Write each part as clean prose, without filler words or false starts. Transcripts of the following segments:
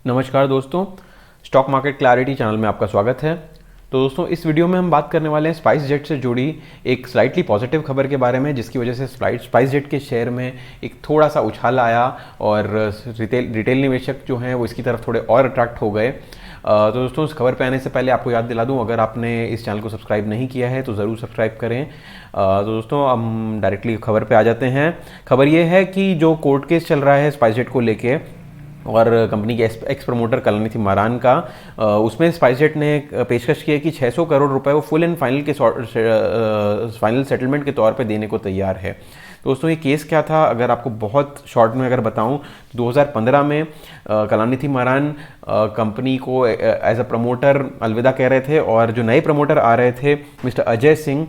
नमस्कार दोस्तों, stock market clarity channel में आपका स्वागत है। तो दोस्तों, इस वीडियो में हम बात करने वाले हैं स्पाइस जेट से जुड़ी एक स्लाइटली पॉजिटिव खबर के बारे में, जिसकी वजह से स्पाइस जेट के शेयर में एक थोड़ा सा उछाल आया और रिटेल निवेशक जो हैं वो इसकी तरफ थोड़े और अट्रैक्ट हो गए। तो दोस्तों, इस खबर पे आने से पहले आपको याद दिला दूं, अगर आपने इस चैनल को सब्सक्राइब नहीं किया है तो ज़रूर सब्सक्राइब करें। तो दोस्तों, हम डायरेक्टली खबर पे आ जाते हैं। खबर ये है कि जो कोर्ट केस चल रहा है स्पाइस जेट को लेके और कंपनी के एक्स प्रमोटर कलानिधि मारान का, उसमें स्पाइस जेट ने पेशकश की है कि 600 करोड़ रुपए वो फुल एंड फाइनल के फाइनल सेटलमेंट के तौर पे देने को तैयार है। दोस्तों, ये केस क्या था, अगर आपको बहुत शॉर्ट में अगर बताऊं, 2015 में कलानिधि मारान कंपनी को एज अ प्रमोटर अलविदा कह रहे थे और जो नए प्रमोटर आ रहे थे मिस्टर अजय सिंह,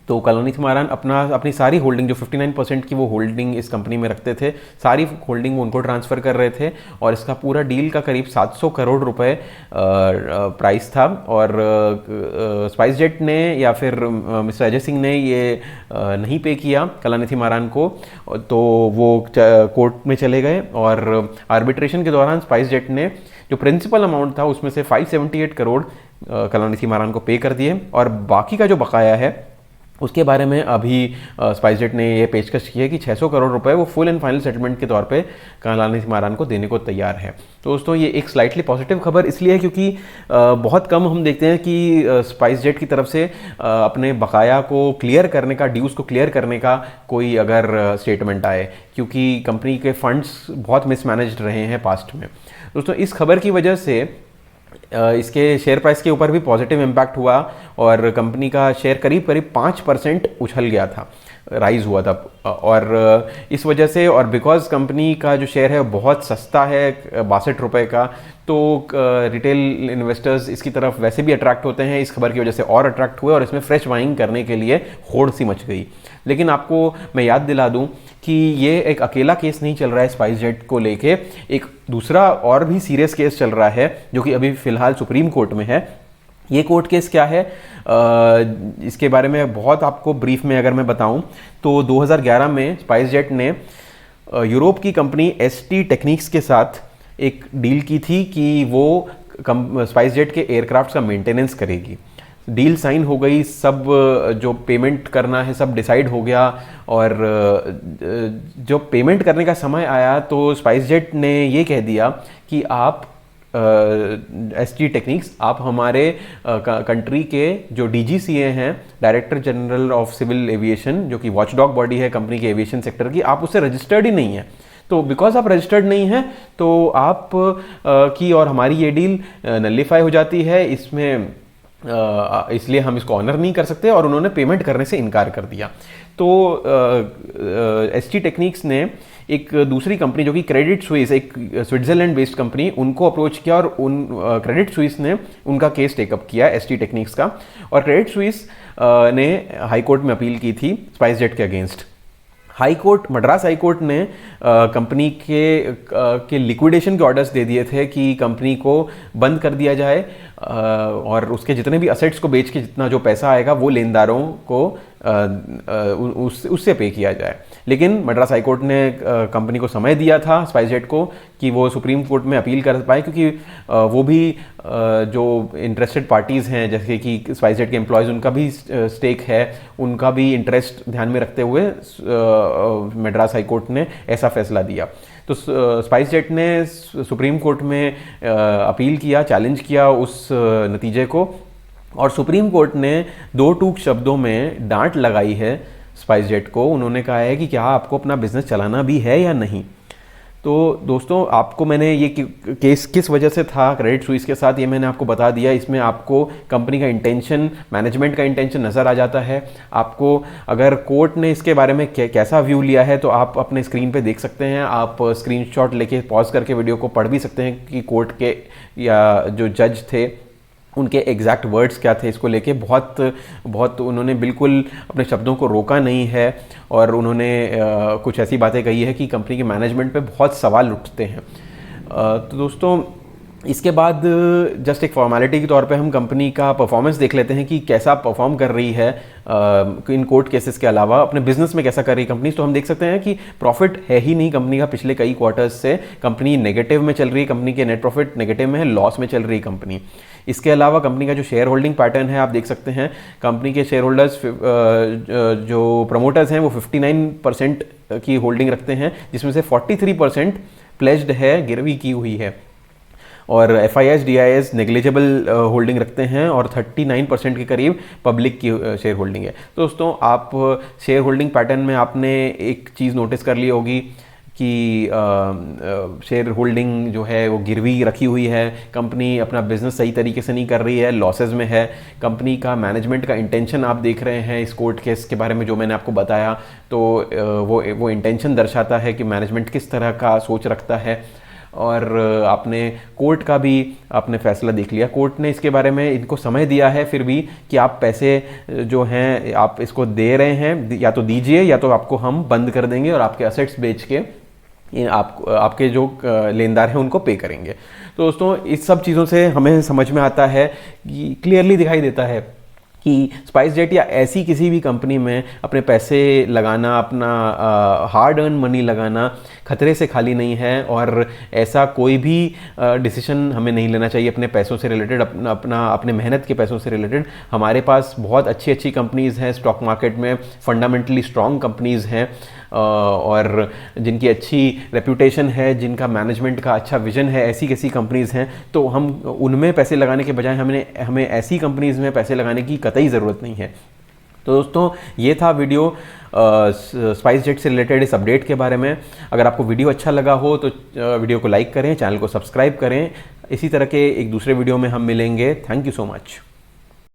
तो कलानिधि मारान अपनी सारी होल्डिंग, जो 59% की वो होल्डिंग इस कंपनी में रखते थे, सारी होल्डिंग वो उनको ट्रांसफ़र कर रहे थे और इसका पूरा डील का करीब 700 करोड़ रुपए प्राइस था। और स्पाइस जेट ने या फिर मिस्टर अजय सिंह ने ये नहीं पे किया कलानिधि मारान को, तो वो कोर्ट में चले गए और आर्बिट्रेशन के दौरान स्पाइस जेट ने जो प्रिंसिपल अमाउंट था उसमें से 578 करोड़ कलानिधि मारान को पे कर दिए और बाकी का जो बकाया है उसके बारे में अभी स्पाइस जेट ने ये पेशकश की है कि 600 करोड़ रुपए वो फुल एंड फाइनल सेटलमेंट के तौर पे कलानिधि मारान को देने को तैयार है। तो दोस्तों, ये एक स्लाइटली पॉजिटिव खबर इसलिए है क्योंकि बहुत कम हम देखते हैं कि स्पाइस जेट की तरफ से अपने बकाया को क्लियर करने का, ड्यूज़ को क्लियर करने का कोई अगर स्टेटमेंट आए, क्योंकि कंपनी के फंड्स बहुत मिसमैनेज्ड रहे हैं पास्ट में। दोस्तों, इस खबर की वजह से इसके शेयर प्राइस के ऊपर भी पॉजिटिव इम्पैक्ट हुआ और कंपनी का शेयर करीब 5% उछल गया था, राइज हुआ था। और इस वजह से, और बिकॉज कंपनी का जो शेयर है बहुत सस्ता है, 62 रुपये का, तो रिटेल इन्वेस्टर्स इसकी तरफ वैसे भी अट्रैक्ट होते हैं, इस खबर की वजह से और अट्रैक्ट हुए और इसमें फ्रेश बाइंग करने के लिए होड़ सी मच गई। लेकिन आपको मैं याद दिला दूं कि ये एक अकेला केस नहीं चल रहा है स्पाइस जेट को लेके, एक दूसरा और भी सीरियस केस चल रहा है जो कि अभी फिलहाल सुप्रीम कोर्ट में है। ये कोर्ट केस क्या है, इसके बारे में बहुत आपको ब्रीफ में अगर मैं बताऊं तो 2011 में स्पाइस जेट ने यूरोप की कंपनी एसटी टेक्निक्स के साथ एक डील की थी कि वो स्पाइस जेट के एयरक्राफ्ट का मेंटेनेंस करेगी। डील साइन हो गई, सब जो पेमेंट करना है सब डिसाइड हो गया और जो पेमेंट करने का समय आया तो स्पाइस जेट ने ये कह दिया कि आप एसटी टेक्निक्स, आप हमारे कंट्री के जो डीजीसीए हैं, director general of civil aviation, जो कि वॉचडॉग बॉडी है कंपनी के एविएशन सेक्टर की, आप उससे रजिस्टर्ड ही नहीं है। तो बिकॉज आप रजिस्टर्ड नहीं हैं तो आप की और हमारी ये डील नलिफाई हो जाती है, इसमें इसलिए हम इसको ऑनर नहीं कर सकते और उन्होंने पेमेंट करने से इनकार कर दिया। तो एसटी टेक्निक्स ने एक दूसरी कंपनी जो कि क्रेडिट स्विस, एक स्विट्जरलैंड बेस्ड कंपनी, उनको अप्रोच किया और क्रेडिट स्विस ने उनका केस टेकअप किया एसटी टेक्निक्स का, और क्रेडिट स्विस ने हाई कोर्ट में अपील की थी स्पाइस जेट के अगेंस्ट। मद्रास हाई कोर्ट ने कंपनी के लिक्विडेशन के ऑर्डर्स दे दिए थे कि कंपनी को बंद कर दिया जाए और उसके जितने भी असेट्स को बेच के जितना जो पैसा आएगा वो लेनदारों को उससे पे किया जाए। लेकिन मद्रास हाई कोर्ट ने कंपनी को समय दिया था, स्पाइस जेट को, कि वो सुप्रीम कोर्ट में अपील कर पाए, क्योंकि वो भी जो इंटरेस्टेड पार्टीज़ हैं, जैसे कि स्पाइस जेट के एम्प्लॉयज़, उनका भी स्टेक है, उनका भी इंटरेस्ट ध्यान में रखते हुए मद्रास हाई कोर्ट ने ऐसा फैसला दिया। तो स्पाइस जेट ने सुप्रीम कोर्ट में अपील किया, चैलेंज किया उस नतीजे को, और सुप्रीम कोर्ट ने दो टूक शब्दों में डांट लगाई है स्पाइस जेट को। उन्होंने कहा है कि क्या आपको अपना बिजनेस चलाना भी है या नहीं। तो दोस्तों, आपको मैंने ये केस किस वजह से था क्रेडिट स्विस के साथ, ये मैंने आपको बता दिया। इसमें आपको कंपनी का इंटेंशन, मैनेजमेंट का इंटेंशन नज़र आ जाता है। आपको अगर कोर्ट ने इसके बारे में कैसा व्यू लिया है तो आप अपने स्क्रीन पे देख सकते हैं। आप स्क्रीनशॉट लेके पॉज करके वीडियो को पढ़ भी सकते हैं कि कोर्ट के या जो जज थे उनके एग्जैक्ट वर्ड्स क्या थे इसको लेके। बहुत उन्होंने बिल्कुल अपने शब्दों को रोका नहीं है और उन्होंने कुछ ऐसी बातें कही है कि कंपनी के मैनेजमेंट पे बहुत सवाल उठते हैं। तो दोस्तों, इसके बाद जस्ट एक फॉर्मेलिटी के तौर पे हम कंपनी का परफॉर्मेंस देख लेते हैं कि कैसा परफॉर्म कर रही है इन कोर्ट केसेस के अलावा अपने बिजनेस में कैसा कर रही है कंपनी। तो हम देख सकते हैं कि प्रॉफिट है ही नहीं कंपनी का, पिछले कई क्वार्टर्स से कंपनी नेगेटिव में चल रही है, कंपनी के नेट प्रॉफिट नेगेटिव में है, लॉस में चल रही है कंपनी। इसके अलावा कंपनी का जो शेयर होल्डिंग पैटर्न है आप देख सकते हैं, कंपनी के शेयर होल्डर्स जो प्रमोटर्स हैं वो 59% की होल्डिंग रखते हैं, जिसमें से 43% प्लेज्ड है, गिरवी की हुई है, और FIS DIS नेग्लिजिबल होल्डिंग रखते हैं, और 39% के करीब पब्लिक की शेयर होल्डिंग है। तो दोस्तों आप शेयर होल्डिंग पैटर्न में आपने एक चीज़ नोटिस कर ली होगी कि शेयर होल्डिंग जो है वो गिरवी रखी हुई है, कंपनी अपना बिजनेस सही तरीके से नहीं कर रही है, लॉसेज में है। कंपनी का मैनेजमेंट का इंटेंशन आप देख रहे हैं इस कोर्ट केस के बारे में जो मैंने आपको बताया, तो वो इंटेंशन दर्शाता है कि मैनेजमेंट किस तरह का सोच रखता है। और आपने कोर्ट का भी आपने फैसला देख लिया, कोर्ट ने इसके बारे में इनको समय दिया है फिर भी कि आप पैसे जो हैं आप इसको दे रहे हैं, या तो दीजिए या तो आपको हम बंद कर देंगे और आपके असेट्स बेच के आपके जो लेनदार हैं उनको पे करेंगे। तो दोस्तों इस सब चीज़ों से हमें समझ में आता है कि क्लियरली दिखाई देता है कि स्पाइसजेट या ऐसी किसी भी कंपनी में अपने पैसे लगाना, अपना हार्ड अर्न मनी लगाना खतरे से खाली नहीं है, और ऐसा कोई भी डिसीजन हमें नहीं लेना चाहिए अपने पैसों से रिलेटेड, अपने मेहनत के पैसों से रिलेटेड। हमारे पास बहुत अच्छी अच्छी कंपनीज़ हैं स्टॉक मार्केट में, फंडामेंटली स्ट्रॉन्ग कंपनीज़ हैं और जिनकी अच्छी रेप्यूटेशन है, जिनका मैनेजमेंट का अच्छा विजन है, ऐसी कैसी कंपनीज़ हैं। तो हम उनमें पैसे लगाने के बजाय हमें ऐसी कंपनीज़ में पैसे लगाने की कतई ज़रूरत नहीं है। तो दोस्तों ये था वीडियो स्पाइसजेट से रिलेटेड इस अपडेट के बारे में। अगर आपको वीडियो अच्छा लगा हो तो वीडियो को लाइक करें, चैनल को सब्सक्राइब करें। इसी तरह के एक दूसरे वीडियो में हम मिलेंगे। Thank you so much.